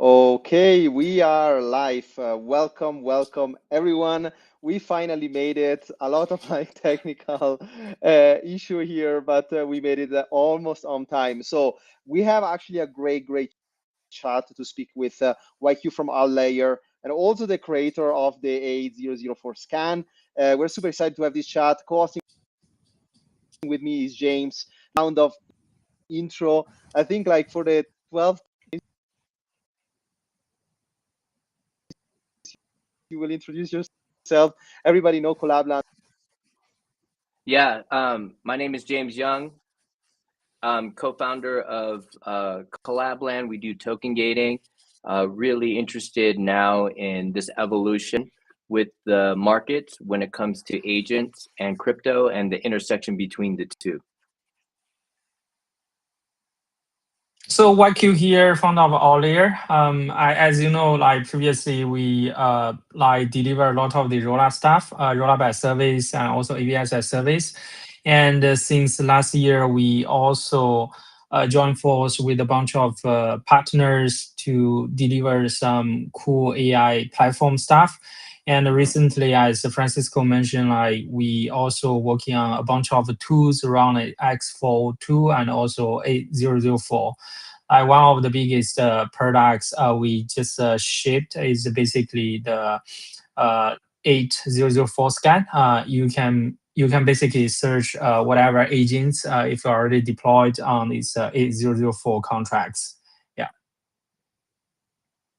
Okay, we are live. Welcome, everyone. We finally made it. A lot of like technical issue here, but we made it almost on time. So we have actually a great chat to speak with YQ from AltLayer and also the creator of the A004 scan. We're super excited to have this chat. Co-hosting with me is James. Round of intro. I think like for the 12th, you will introduce yourself. Everybody know Collabland. Yeah, my name is James Young. I'm co-founder of Collabland. We do token gating. Really interested now in this evolution with the market when it comes to agents and crypto and the intersection between the two. So YQ here, founder of AltLayer. As you know, like previously, we deliver a lot of the rollup stuff, rollup as service, and also ABS as service. And since last year, we also joined force with a bunch of partners to deliver some cool AI platform stuff. And recently, as Francisco mentioned, like we also working on a bunch of tools around x402 and also 8004. One of the biggest products we just shipped is basically the 8004 scan. You can basically search whatever agents if you're already deployed on these 8004 contracts. Yeah.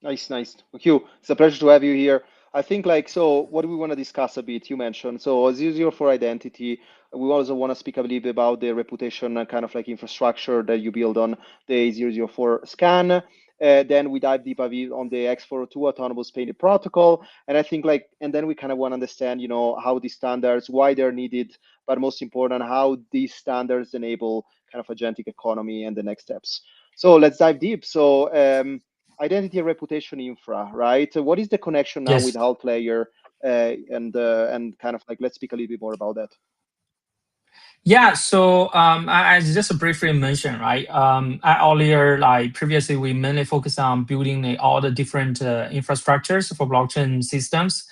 Nice. Thank you. It's a pleasure to have you here. I think like so what do we want to discuss a bit? You mentioned so 004 identity. We also want to speak a little bit about the reputation and kind of like infrastructure that you build on the 004 scan. Then we dive deep a bit on the x402 autonomous payment protocol. And I think like, and then we kind of want to understand, how these standards, why they're needed, but most important, how these standards enable kind of agentic economy and the next steps. So let's dive deep. So identity and reputation infra, right? What is the connection now with Yes. AltLayer and kind of like let's speak a little bit more about that. Yeah, so I just briefly mentioned, right? Earlier, like previously, we mainly focused on building all the different infrastructures for blockchain systems,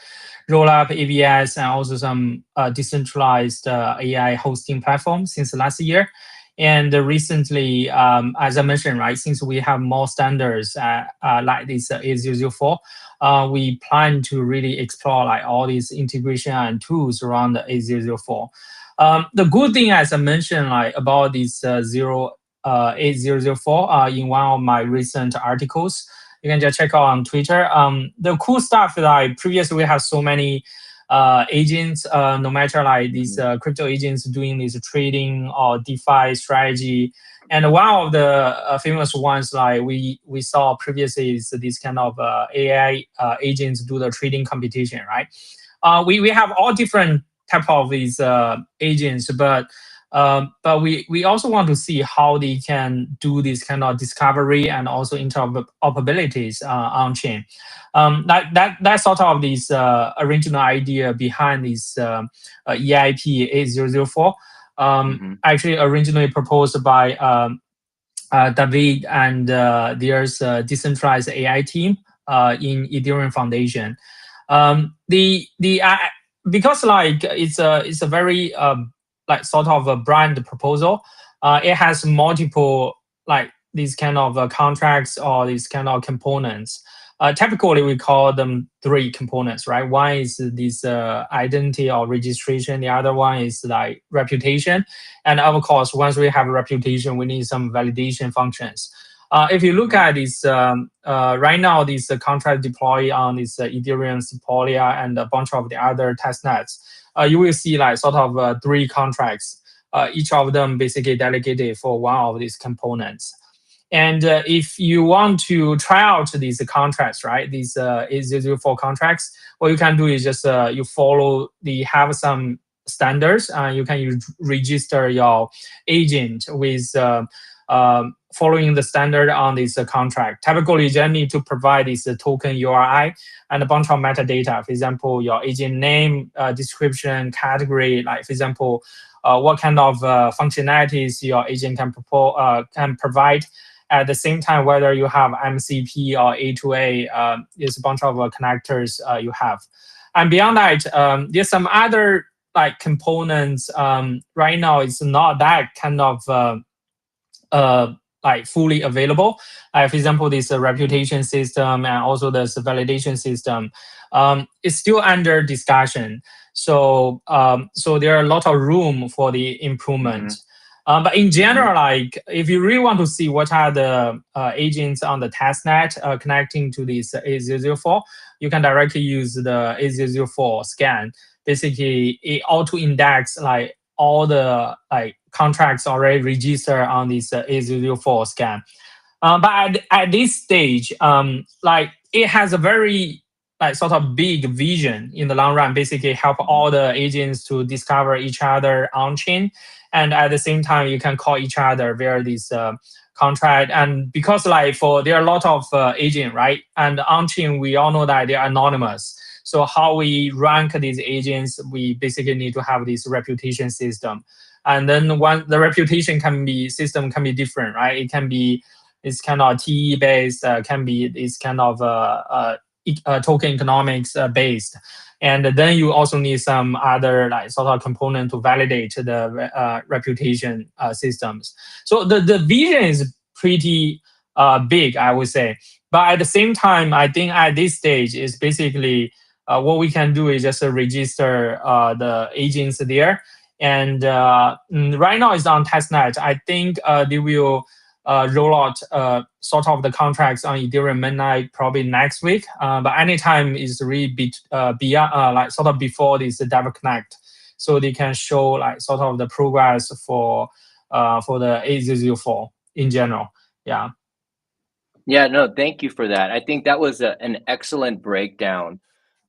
rollup, AVS, and also some decentralized AI hosting platforms since last year. And recently, as I mentioned, right, since we have more standards like this A004, we plan to really explore like all these integration and tools around the A004. The good thing, as I mentioned, like about this 8004 in one of my recent articles, you can just check out on Twitter. The cool stuff that I previously we have so many agents, no matter like these crypto agents doing this trading or DeFi strategy. And one of the famous ones like we saw previously is this kind of AI agents do the trading competition, right? We have all different type of these agents, but we also want to see how they can do this kind of discovery and also interoperabilities on chain. That sort of this original idea behind this EIP 8004. Actually originally proposed by David and there's a decentralized AI team in Ethereum Foundation. Because like it's a very like sort of a brand proposal. It has multiple like these kind of contracts or these kind of components. Typically, we call them three components, right? One is this identity or registration. The other one is like reputation. And of course, once we have a reputation, we need some validation functions. If you look at this, right now, this contract deploy on this Ethereum, Sepolia, and a bunch of the other testnets, you will see like sort of three contracts, each of them basically delegated for one of these components. And if you want to try out these contracts, right, these 8004 contracts, what you can do is just you follow have some standards. You can register your agent with following the standard on this contract. Typically, you just need to provide this token URI and a bunch of metadata. For example, your agent name, description, category, like for example, what kind of functionalities your agent can provide. At the same time, whether you have MCP or A2A, is a bunch of connectors you have. And beyond that, there's some other like components. Right now, it's not that kind of like fully available. For example, this reputation system and also this validation system is still under discussion. So so there are a lot of room for the improvement. But in general, like if you really want to see what are the agents on the testnet connecting to this A004, you can directly use the A004 scan. Basically, it auto-index like all the like contracts already registered on this A004 scan. But at this stage, like it has a very like sort of big vision in the long run, basically help all the agents to discover each other on chain. And at the same time, you can call each other via this contract. And because like there are a lot of agents, right? And on chain, we all know that they are anonymous. So how we rank these agents, we basically need to have this reputation system. And then one, the reputation system can be different, right? It can be it's kind of TE based, can be this kind of token economics based. And then you also need some other like sort of component to validate the reputation systems. So the vision is pretty big, I would say. But at the same time, I think at this stage is basically what we can do is just register the agents there. And right now it's on testnet. I think they will roll out sort of the contracts on Ethereum mainnet probably next week. But anytime is really beyond like sort of before this Dev Connect, so they can show like sort of the progress for the A004 in general. Yeah. Yeah, no, thank you for that. I think that was an excellent breakdown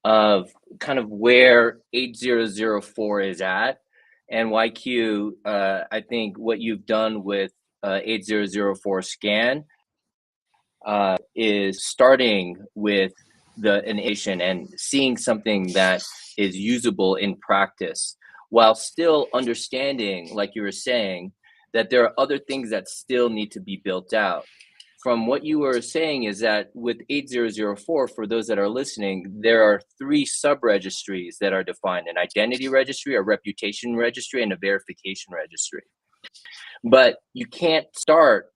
of kind of where 8004 is at. And YQ, I think what you've done with 8004 scan is starting with the initiation and seeing something that is usable in practice, while still understanding, like you were saying, that there are other things that still need to be built out. From what you were saying is that with 8004, for those that are listening, there are 3 sub-registries that are defined: an identity registry, a reputation registry, and a verification registry. But you can't start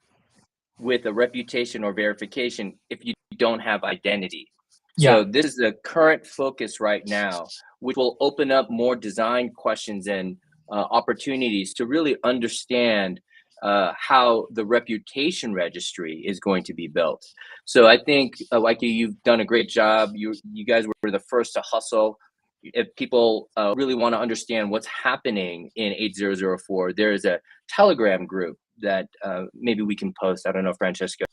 with a reputation or verification if you don't have identity. So this is the current focus right now, which will open up more design questions and opportunities to really understand how the reputation registry is going to be built. So I think, like you've done a great job. You guys were the first to hustle. If people really want to understand what's happening in 8004, there's a Telegram group that maybe we can post. I don't know, Francesco,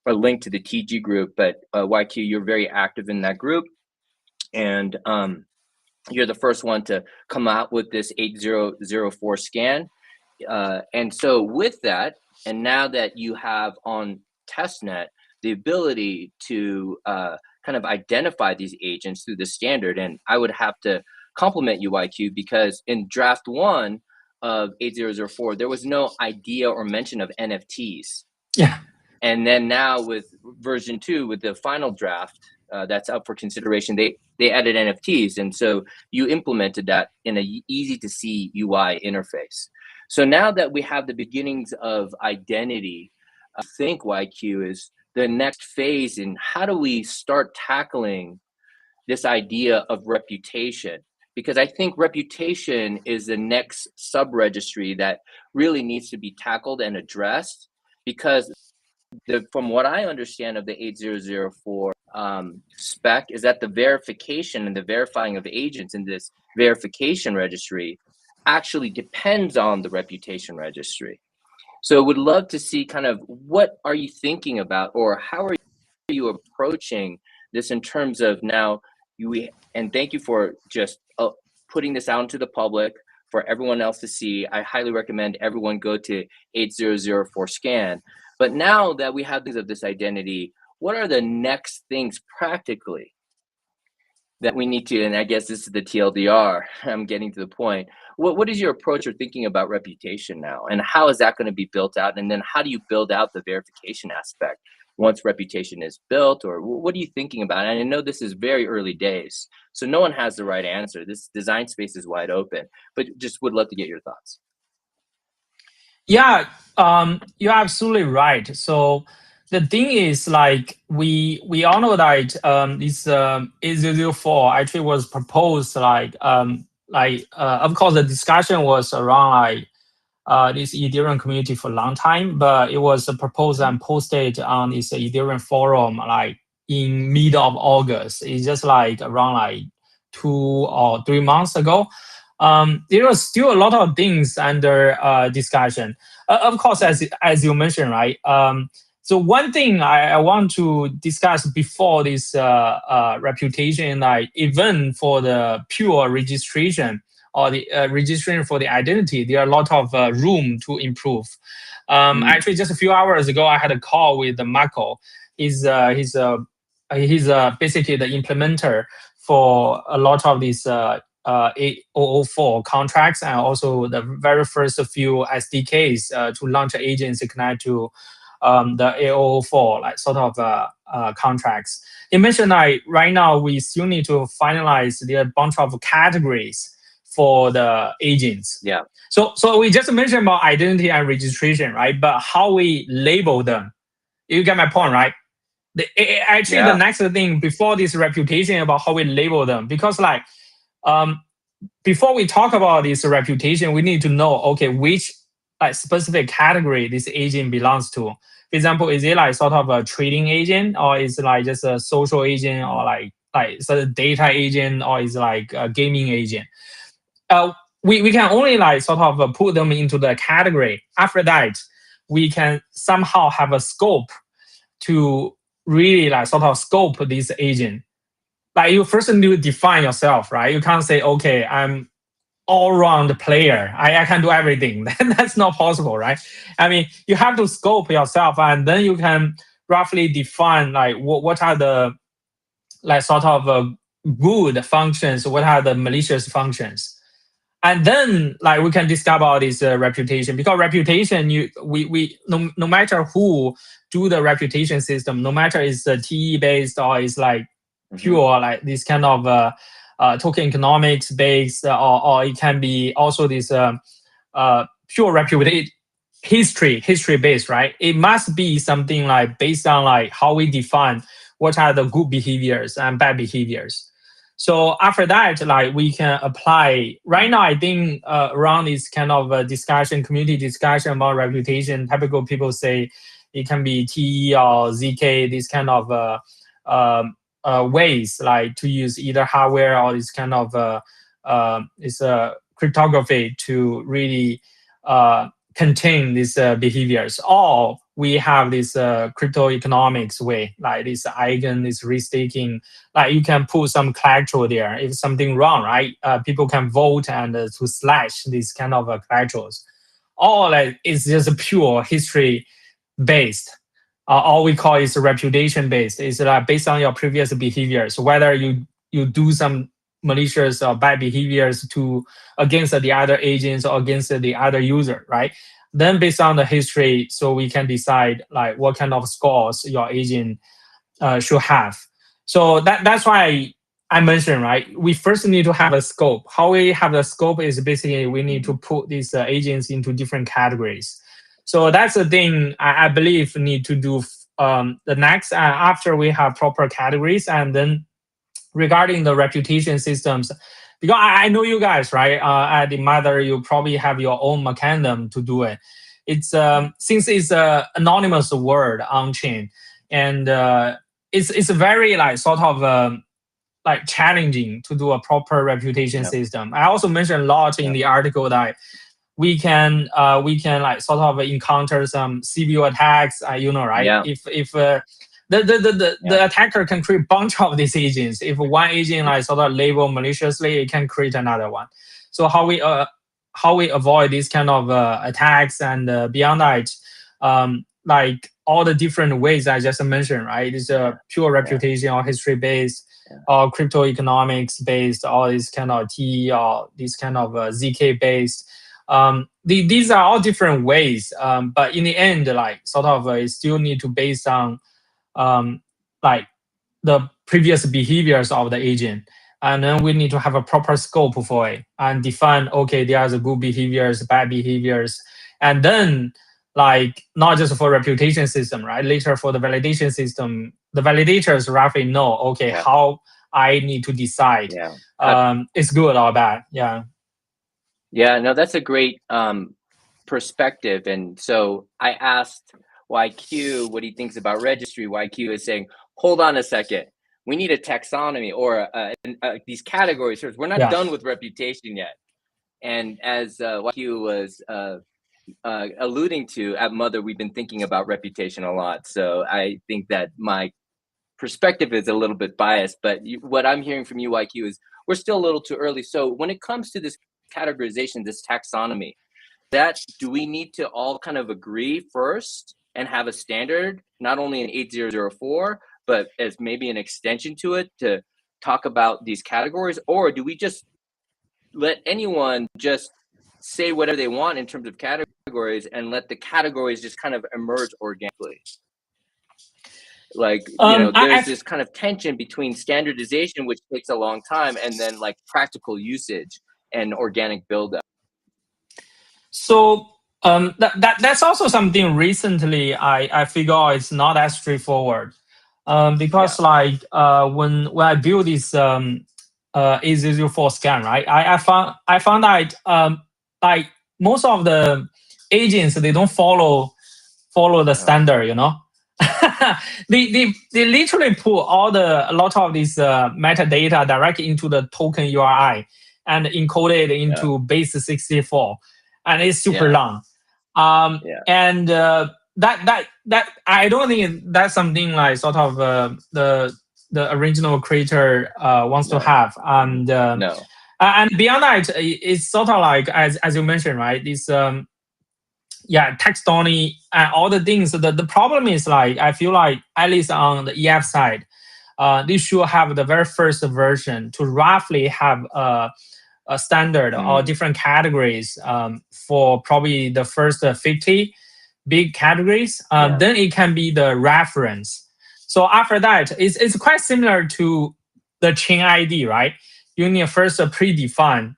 or link to the TG group, but YQ, you're very active in that group. And you're the first one to come out with this 8004 scan. And so with that, and now that you have on testnet the ability to kind of identify these agents through the standard, and I would have to compliment you, YQ, because in draft 1 of 8004, there was no idea or mention of NFTs. Yeah. And then now with version 2, with the final draft that's up for consideration, they added NFTs. And so you implemented that in a easy to see UI interface. So now that we have the beginnings of identity, I think YQ is the next phase in how do we start tackling this idea of reputation? Because I think reputation is the next sub-registry that really needs to be tackled and addressed, because from what I understand of the 8004 spec is that the verification and the verifying of agents in this verification registry actually depends on the reputation registry. So would love to see kind of what are you thinking about, or how are you approaching this in terms of now and thank you for just putting this out into the public for everyone else to see. I highly recommend everyone go to 8004 scan. But now that we have things of this identity, what are the next things practically that we need to, and I guess this is the TLDR. I'm getting to the point. What is your approach or thinking about reputation now, and how is that going to be built out? And then how do you build out the verification aspect once reputation is built, or what are you thinking about? And I know this is very early days, so no one has the right answer. This design space is wide open, but just would love to get your thoughts. Yeah, you're absolutely right. So the thing is, like we all know that this 8004 actually was proposed of course the discussion was around this Ethereum community for a long time, but it was proposed and posted on this Ethereum forum like in mid of August. It's just like around like 2 or 3 months ago. There was still a lot of things under discussion. Of course, as you mentioned, right? So one thing I want to discuss before this reputation, like even for the pure registration or the registration for the identity, there are a lot of room to improve. Actually, just a few hours ago, I had a call with Marco. He's basically the implementer for a lot of these 8004 contracts and also the very first few SDKs to launch agents to connect to the 8004 like sort of contracts. You mentioned like right now we still need to finalize the bunch of categories for the agents. Yeah. So we just mentioned about identity and registration, right? But how we label them, you get my point, right? The next thing before this reputation about how we label them, because like before we talk about this reputation, we need to know, okay, which like specific category this agent belongs to. For example, is it like sort of a trading agent, or is it like just a social agent, or like it's a data agent, or is it like a gaming agent? We can only like sort of put them into the category. After that, we can somehow have a scope to really like sort of scope this agent. Like you first need to define yourself, right? You can't say, okay, I'm all-round player. I can do everything. That's not possible, right? I mean, you have to scope yourself, and then you can roughly define like what are the like sort of good functions, what are the malicious functions. And then like we can discuss about this reputation, because reputation, we no matter who do the reputation system, no matter it's TE based or it's like pure like this kind of token economics based, or it can be also this pure reputation history based, right? It must be something like based on like how we define what are the good behaviors and bad behaviors. So after that, like we can apply. Right now, I think around this kind of discussion, community discussion about reputation, typical people say it can be TE or ZK, this kind of ways like to use either hardware or this kind of cryptography to really contain these behaviors. Or we have this crypto economics way, like this eigen, this restaking. Like you can put some collateral there. If something wrong, right? People can vote and to slash these kind of collaterals. Or like it's just pure history based. All we call is reputation based. It's like based on your previous behaviors, whether you do some malicious or bad behaviors against the other agents or against the other user, right? Then based on the history, so we can decide like what kind of scores your agent should have. So that's why I mentioned, right? We first need to have a scope. How we have the scope is basically we need to put these agents into different categories. So that's the thing I believe need to do the next after we have proper categories. And then regarding the reputation systems, because I know you guys, right? At the Mother, you probably have your own mechanism to do it. It's since it's an anonymous word on chain, and it's very like sort of like challenging to do a proper reputation system. I also mentioned a lot in the article that we can like sort of encounter some CPU attacks, right? Yeah. If the attacker can create a bunch of these agents. If one agent like sort of labeled maliciously, it can create another one. So how we avoid these kind of attacks, and beyond that, like all the different ways I just mentioned, right? It's a pure reputation or history based. or crypto economics based, or this kind of T, or this kind of ZK based. These are all different ways, but in the end, like sort of, it still need to based on like the previous behaviors of the agent, and then we need to have a proper scope for it and define, okay, there's a good behaviors, bad behaviors, and then like not just for reputation system, right? Later for the validation system, the validators roughly know, okay, how I need to decide it's good or bad. Yeah, no, that's a great perspective. And so I asked YQ what he thinks about registry. YQ is saying, hold on a second. We need a taxonomy or these categories. We're not done with reputation yet. And as YQ was alluding to, at Mother, we've been thinking about reputation a lot. So I think that my perspective is a little bit biased, but what I'm hearing from you, YQ, is we're still a little too early. So when it comes to this categorization, this taxonomy, do we need to all kind of agree first and have a standard, not only in 8004, but as maybe an extension to it to talk about these categories? Or do we just let anyone just say whatever they want in terms of categories and let the categories just kind of emerge organically? Like, there's this kind of tension between standardization, which takes a long time, and then like practical usage and organic buildup. So that's also something recently I figure out it's not as straightforward, because like when I built this A004 scan, right, I found that like most of the agents, they don't follow the standard, they literally put a lot of this metadata directly into the token URI and encode it into base 64, and it's super long. And that I don't think that's something like sort of the original creator wants to have. And and beyond that, it's sort of like as you mentioned, right? This taxonomy and all the things. The problem is, like, I feel like at least on the EF side, they should have the very first version to roughly have a standard or different categories for probably the first 50 big categories. Then it can be the reference. So after that, it's quite similar to the chain ID, right? You need first predefine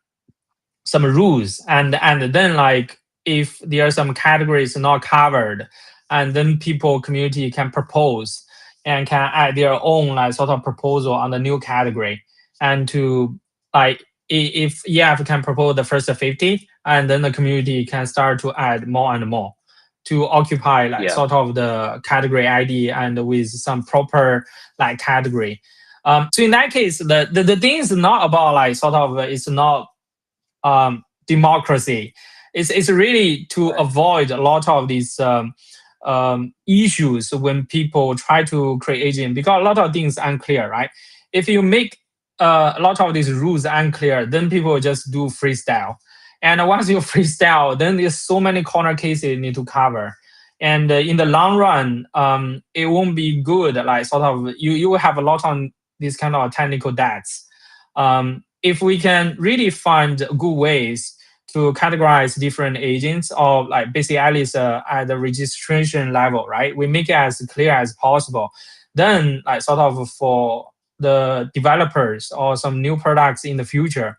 some rules, and then like if there are some categories not covered, and then community can propose and can add their own like sort of proposal on the new category, and to like if EF can propose the first 50, and then the community can start to add more and more to occupy like sort of the category ID and with some proper like category. So in that case, the thing is not about like sort of it's not democracy. It's really to avoid a lot of these issues when people try to create agent, because a lot of things unclear, right? If you make a lot of these rules unclear, then people just do freestyle. And once you freestyle, then there's so many corner cases you need to cover. And in the long run, it won't be good. Like sort of, you will have a lot on these kind of technical debts. If we can really find good ways to categorize different agents, or like basically at least at the registration level, right? We make it as clear as possible. Then like sort of for the developers or some new products in the future,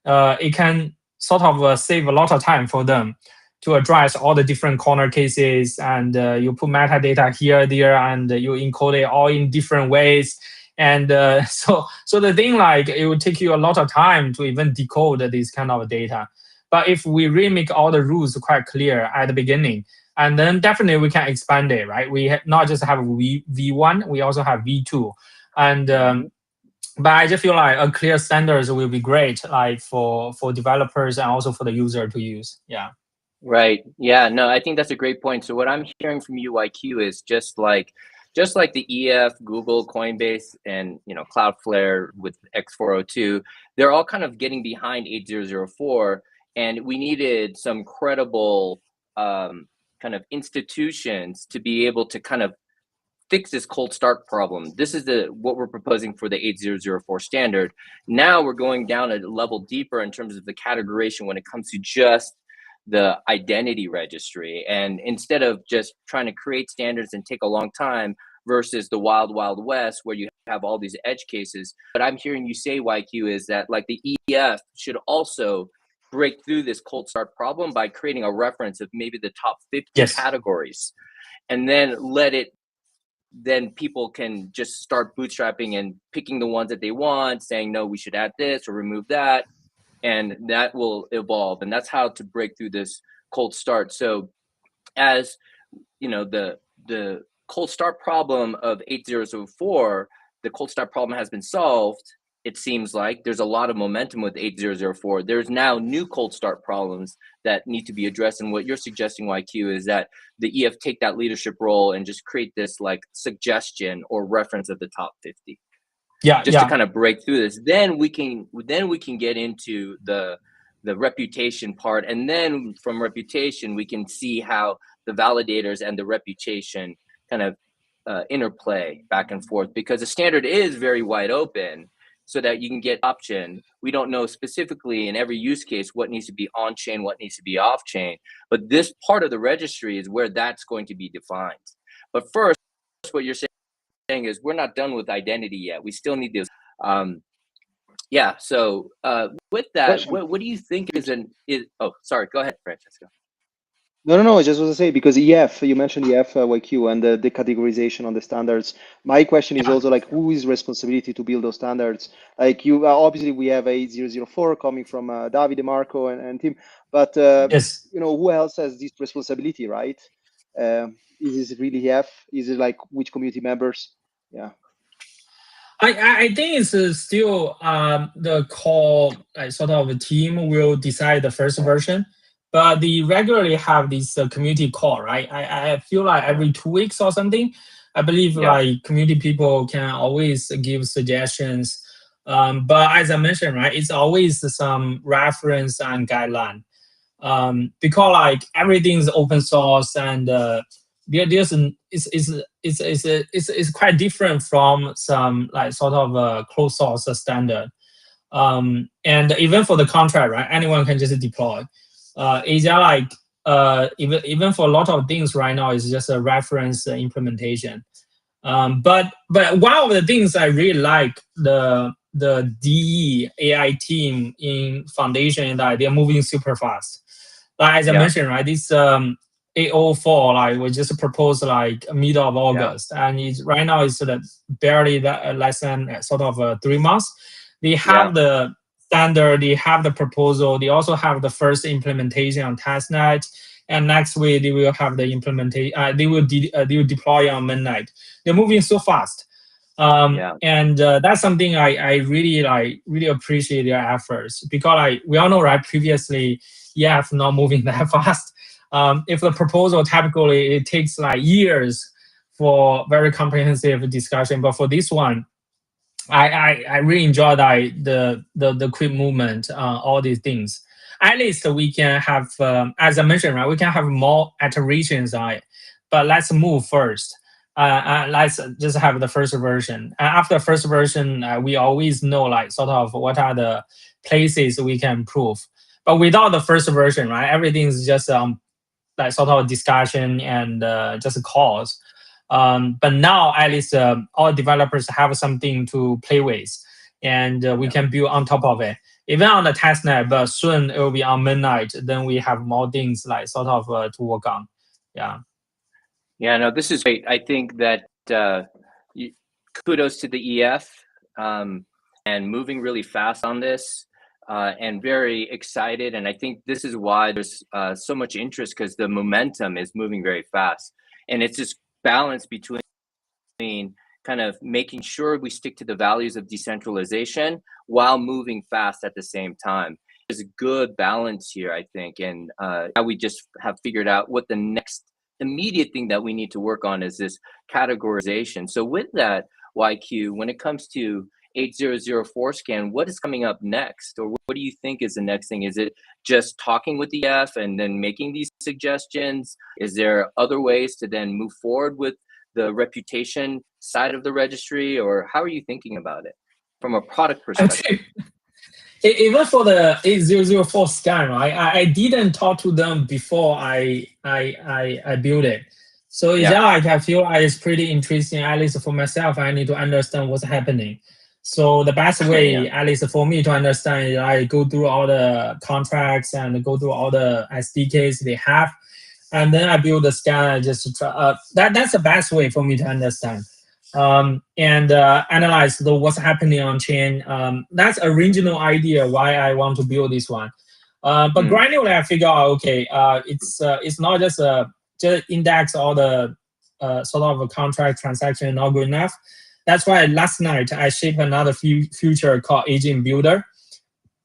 it can sort of save a lot of time for them to address all the different corner cases, and you put metadata here, there, and you encode it all in different ways. And so the thing, like, it would take you a lot of time to even decode this kind of data. But if we really make all the rules quite clear at the beginning, and then definitely we can expand it, right? We not just have V1, we also have V2. And but I just feel like a clear standards will be great, like for developers and also for the user to use. Yeah. Right. Yeah. No, I think that's a great point. So what I'm hearing from you, YQ, is just like the EF, Google, Coinbase, and Cloudflare with x402, they're all kind of getting behind 8004, and we needed some credible kind of institutions to be able to kind of fix this cold start problem. This is what we're proposing for the 8004 standard. Now we're going down a level deeper in terms of the categorization when it comes to just the identity registry. And instead of just trying to create standards and take a long time versus the wild, wild west where you have all these edge cases, what I'm hearing you say, YQ, is that like the EF should also break through this cold start problem by creating a reference of maybe the top 50 Yes. categories, and then people can just start bootstrapping and picking the ones that they want, saying, no, we should add this or remove that. And that will evolve. And that's how to break through this cold start. So as you know, the cold start problem of 8004, the cold start problem has been solved. It seems like there's a lot of momentum with 8004. There's now new cold start problems that need to be addressed. And what you're suggesting, YQ, is that the EF take that leadership role and just create this like suggestion or reference of the top 50. Yeah, just to kind of break through this. Then we can get into the reputation part, and then from reputation we can see how the validators and the reputation kind of interplay back and forth, because the standard is very wide open so that you can get option. We don't know specifically in every use case what needs to be on chain, what needs to be off chain, but this part of the registry is where that's going to be defined. But first, what you're saying is we're not done with identity yet. We still need this. Yeah. So with that, what do you think is oh, sorry, go ahead, Francesco. No, I just want to say, because EF, you mentioned EF, YQ, and the categorization on the standards. My question is also like, who is responsibility to build those standards? Like you, obviously we have 8004 coming from Davide, Marco, and Tim, but yes. you know, who else has this responsibility, right? Is it really EF? Is it like which community members? Yeah. I think it's still the core sort of team will decide the first version, but they regularly have this community call, right? I feel like every 2 weeks or something. I believe like community people can always give suggestions, but as I mentioned, right, it's always some reference and guideline, because like everything is open source and it's quite different from some like sort of a closed source standard. And even for the contract, right, anyone can just deploy. Is there like even for a lot of things right now, it's just a reference implementation. But one of the things I really like the DE AI team in Foundation is that they're moving super fast. Like as I mentioned, right, this 804, like we just proposed like middle of August, and it's right now it's barely less than sort of 3 months. They have the standard, they have the proposal, they also have the first implementation on testnet, and next week they will have the implementation. They will deploy on midnight. They're moving so fast. And that's something I really appreciate their efforts, because like we all know, right, previously EF not moving that fast. If the proposal typically it takes like years for very comprehensive discussion, but for this one, I really enjoy the quick movement, all these things. At least we can have, as I mentioned, right, we can have more iterations on it, but let's move first. Let's just have the first version. After the first version, we always know like sort of what are the places we can improve. But without the first version, right, everything's just like sort of discussion and just calls. But now at least all developers have something to play with, and we can build on top of it. Even on the testnet, but soon it will be on midnight. Then we have more things like sort of to work on. Yeah, no, this is great. I think that kudos to the EF and moving really fast on this, and very excited. And I think this is why there's so much interest, because the momentum is moving very fast. And it's this balance between kind of making sure we stick to the values of decentralization while moving fast at the same time. There's a good balance here, I think. And now we just have figured out what the next immediate thing that we need to work on is this categorization. So with that, YQ, when it comes to 8004 scan, what is coming up next? Or what do you think is the next thing? Is it just talking with the EF and then making these suggestions? Is there other ways to then move forward with the reputation side of the registry, or how are you thinking about it from a product perspective? Even for the 8004 scan, right? I didn't talk to them before I built it. So it's like I feel like it's pretty interesting, at least for myself. I need to understand what's happening. So the best way, at least for me to understand, is I go through all the contracts and go through all the SDKs they have, and then I build the scan. I just try, that's the best way for me to understand. And analyze what's happening on chain. That's original idea why I want to build this one. But granularly, I figure out okay, it's not just index all the sort of a contract transaction not good enough. That's why last night I shipped another feature called Agent Builder.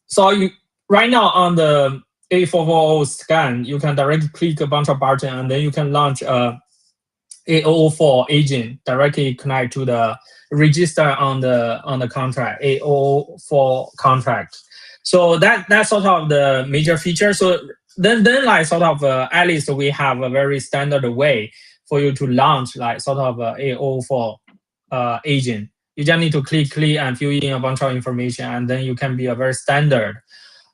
So you right now on the A440 scan, you can directly click a bunch of buttons and then you can launch A004 agent directly connect to the register on the contract, A004 contract. So that's sort of the major feature. So then like sort of at least we have a very standard way for you to launch like sort of A004 agent. You just need to click and fill in a bunch of information, and then you can be a very standard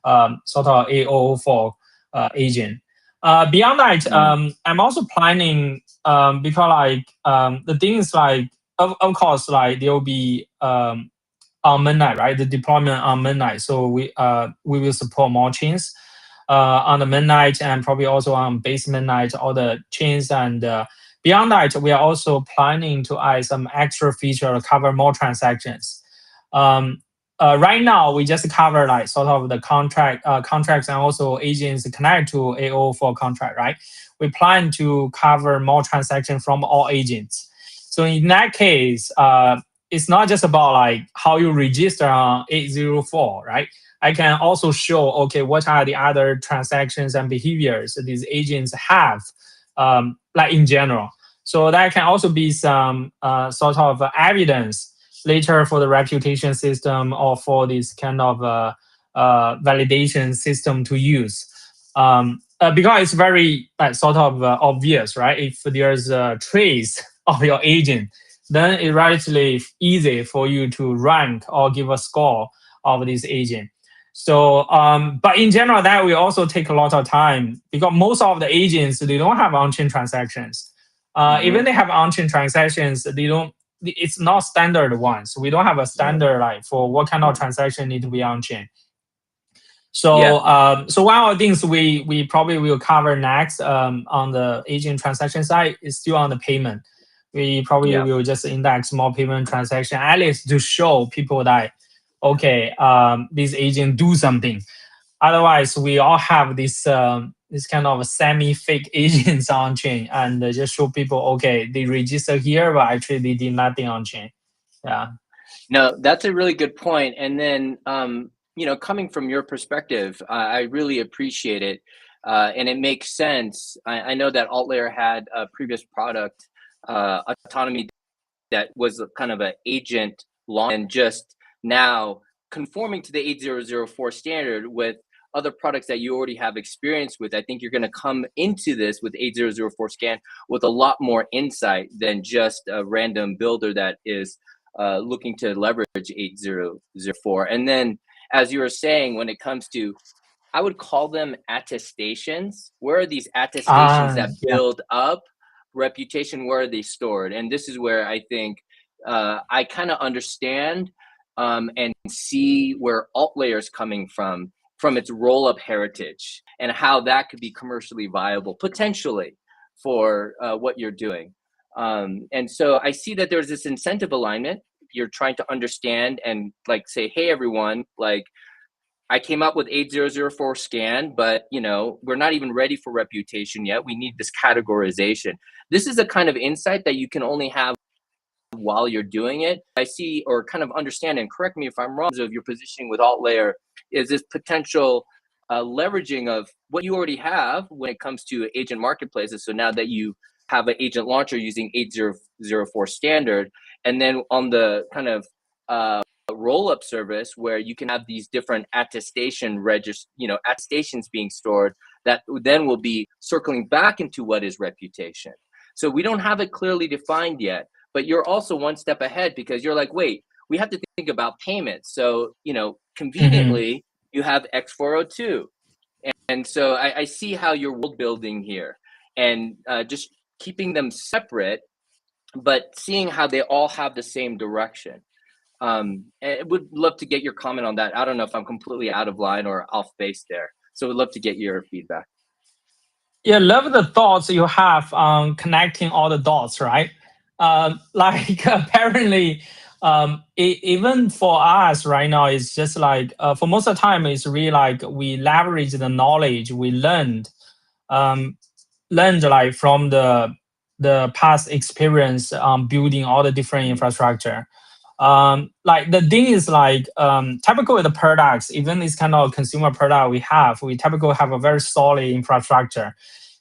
sort of A004 agent. Beyond that, I'm also planning because like the things like of course like there will be on mainnet, right? The deployment on mainnet. So we will support more chains on the mainnet and probably also on base mainnet, all the chains. And beyond that, we are also planning to add some extra feature to cover more transactions. Right now, we just cover like sort of the contracts and also agents connect to A004 contract, right? We plan to cover more transactions from all agents. So in that case, it's not just about like how you register on 804, right? I can also show, okay, what are the other transactions and behaviors these agents have, like in general. So that can also be some sort of evidence later for the reputation system or for this kind of validation system to use. Because it's very sort of obvious, right? If there's a trace of your agent, then it's relatively easy for you to rank or give a score of this agent. So, but in general, that will also take a lot of time because most of the agents, they don't have on-chain transactions. Even they have on-chain transactions, they don't. It's not standard ones. We don't have a standard like for what kind of transaction need to be on-chain. So, so one of the things we probably will cover next on the agent transaction side is still on the payment. We probably will just index more payment transaction, at least to show people that okay, this agent do something. Otherwise, we all have this this kind of semi-fake agents on chain, and just show people okay, they register here, but actually they did nothing on chain. Yeah. No, that's a really good point. And then you know, coming from your perspective, I really appreciate it, and it makes sense. I know that AltLayer had a previous product, autonomy, that was kind of an agent launch, and just now conforming to the 8004 standard with other products that you already have experience with. I think you're going to come into this with 8004 scan with a lot more insight than just a random builder that is looking to leverage 8004. And then, as you were saying, when it comes to, I would call them attestations. Where are these attestations that build up reputation? Where are they stored? And this is where I think I kind of understand and see where AltLayer is coming from its roll-up heritage and how that could be commercially viable potentially for what you're doing. And so I see that there's this incentive alignment. You're trying to understand and like say, hey, everyone, like I came up with 8004 scan, but you know, we're not even ready for reputation yet. We need this categorization. This is a kind of insight that you can only have while you're doing it. I see or kind of understand, and correct me if I'm wrong, of your positioning with AltLayer is this potential leveraging of what you already have when it comes to agent marketplaces. So now that you have an agent launcher using 8004 standard, and then on the kind of roll-up service where you can have these different attestation attestations being stored that then will be circling back into what is reputation. So we don't have it clearly defined yet, but you're also one step ahead because you're like, wait, we have to think about payments. So, conveniently, you have x402. And so I see how you're world building here, and just keeping them separate, but seeing how they all have the same direction. I would love to get your comment on that. I don't know if I'm completely out of line or off base there. So we'd love to get your feedback. Yeah, love the thoughts you have on connecting all the dots, right? Like apparently, even for us right now, it's just like for most of the time, it's really like we leverage the knowledge we um, learned like from the past experience building all the different infrastructure. Like the thing is like typical with the products, even this kind of consumer product we typically have a very solid infrastructure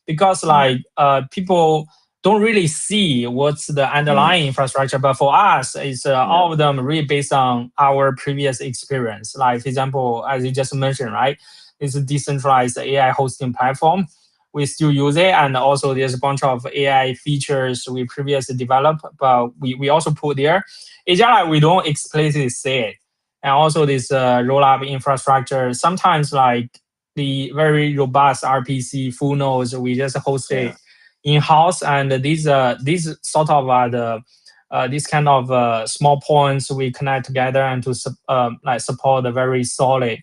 because like people don't really see what's the underlying infrastructure, but for us it's all of them really based on our previous experience. Like for example, as you just mentioned, right, it's a decentralized AI hosting platform. We still use it, and also there's a bunch of AI features we previously developed, but we also put there. It's just like we don't explicitly say it. And also this roll-up infrastructure, sometimes like the very robust RPC full nodes, we just host it in-house, and these sort of are the these kind of small points we connect together and to like support a very solid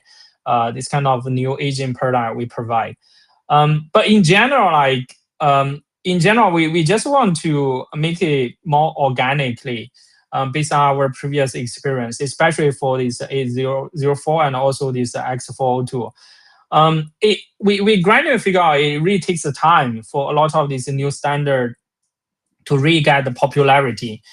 this kind of new agent product we provide. But in general, like we just want to make it more organically based on our previous experience, especially for this A004 and also this x402. We gradually figure out it really takes the time for a lot of these new standard to really get the popularity,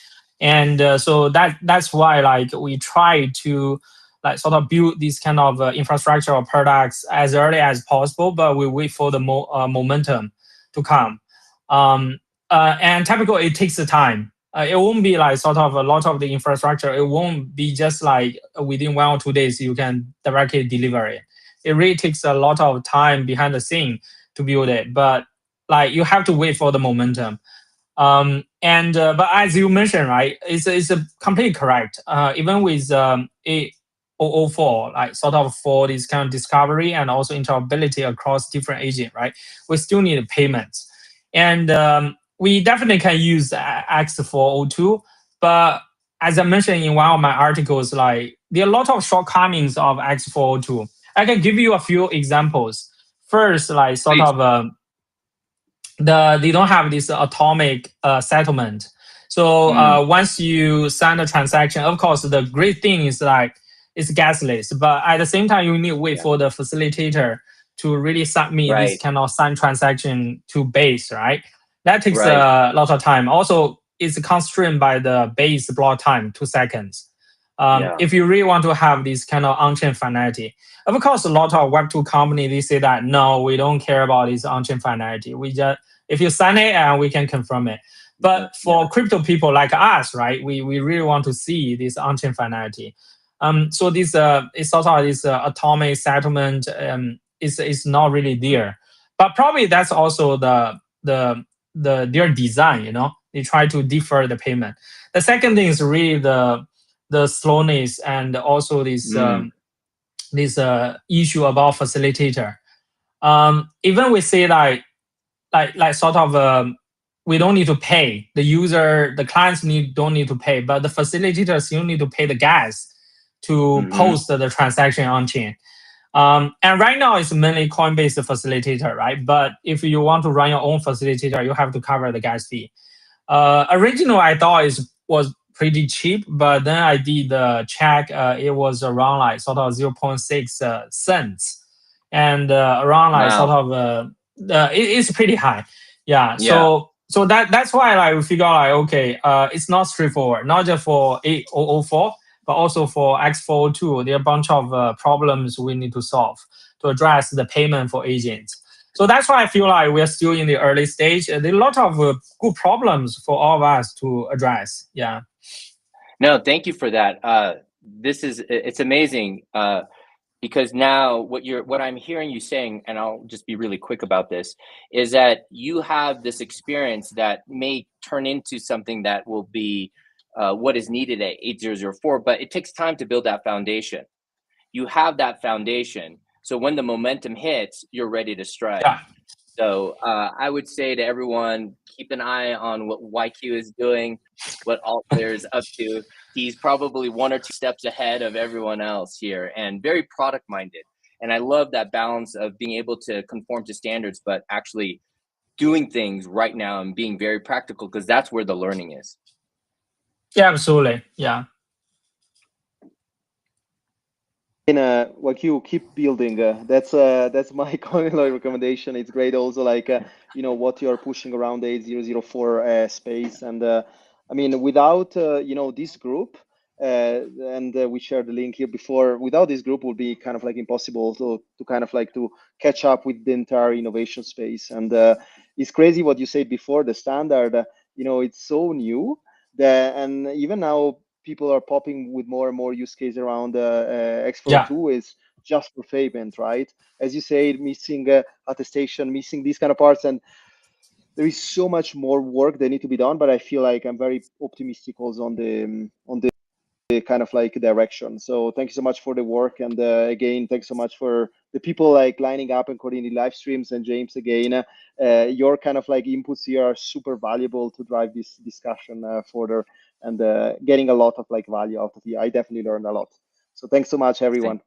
and so that's why like we try to like sort of build these kind of infrastructure or products as early as possible, but we wait for the momentum to come. And typically it takes the time. It won't be like sort of a lot of the infrastructure. It won't be just like within 1 or 2 days you can directly deliver it. It really takes a lot of time behind the scene to build it, but like you have to wait for the momentum. And but as you mentioned, right, it's a completely correct. Even with A004, like sort of for this kind of discovery and also interoperability across different agents, right, we still need payments. And we definitely can use x402, but as I mentioned in one of my articles, like there are a lot of shortcomings of x402. I can give you a few examples. First, like sort Please. of they don't have this atomic settlement. So once you sign a transaction, of course, the great thing is like it's gasless, but at the same time, you need to wait for the facilitator to really submit this kind of signed transaction to base, right? That takes a lot of time. Also, it's constrained by the base block time, 2 seconds. If you really want to have this kind of on-chain finality, of course, a lot of Web2 companies, they say that, no, we don't care about this on-chain finality. We just, if you sign it, and we can confirm it. But for crypto people like us, right, we really want to see this on-chain finality. So this it's sort of this atomic settlement is not really there. But probably that's also their design, you know, they try to defer the payment. The second thing is really the slowness and also this this issue about facilitator. Even we say like sort of we don't need to pay the user, the clients don't need to pay, but the facilitators still need to pay the gas to post the transaction on chain. And right now it's mainly Coinbase facilitator, right? But if you want to run your own facilitator, you have to cover the gas fee. Originally, I thought it was pretty cheap, but then I did the check. It was around like sort of 0.6 cents, and around like sort of it's pretty high. Yeah. So that's why like we figure out like okay, it's not straightforward, not just for A004, but also for x402. There are a bunch of problems we need to solve to address the payment for agents. So that's why I feel like we're still in the early stage. There are a lot of good problems for all of us to address. Yeah. No, thank you for that. It's amazing. because now what I'm hearing you saying, and I'll just be really quick about this, is that you have this experience that may turn into something that will be what is needed at 8004, but it takes time to build that foundation. You have that foundation, so when the momentum hits, you're ready to strike. Yeah. So I would say to everyone, keep an eye on what YQ is doing, what AltLayer is up to. He's probably 1 or 2 steps ahead of everyone else here, and very product minded. And I love that balance of being able to conform to standards, but actually doing things right now and being very practical, because that's where the learning is. Yeah, absolutely. Yeah. Like you keep building. That's my common recommendation. It's great also like what you're pushing around the 8004 space, and I mean without this group, and we shared the link here before. Without this group, would be kind of like impossible to kind of like to catch up with the entire innovation space. And it's crazy what you said before. The standard, it's so new that, and even now people are popping with more and more use case around Yeah. x402 is just for payment, right? As you say, missing attestation, missing these kind of parts, and there is so much more work that need to be done. But I feel like I'm very optimistic also on the kind of like direction. So thank you so much for the work, and again, thanks so much for the people like lining up and coordinating live streams. And James, again, your kind of like inputs here are super valuable to drive this discussion further, and getting a lot of like value out of here. I definitely learned a lot. So thanks so much, everyone.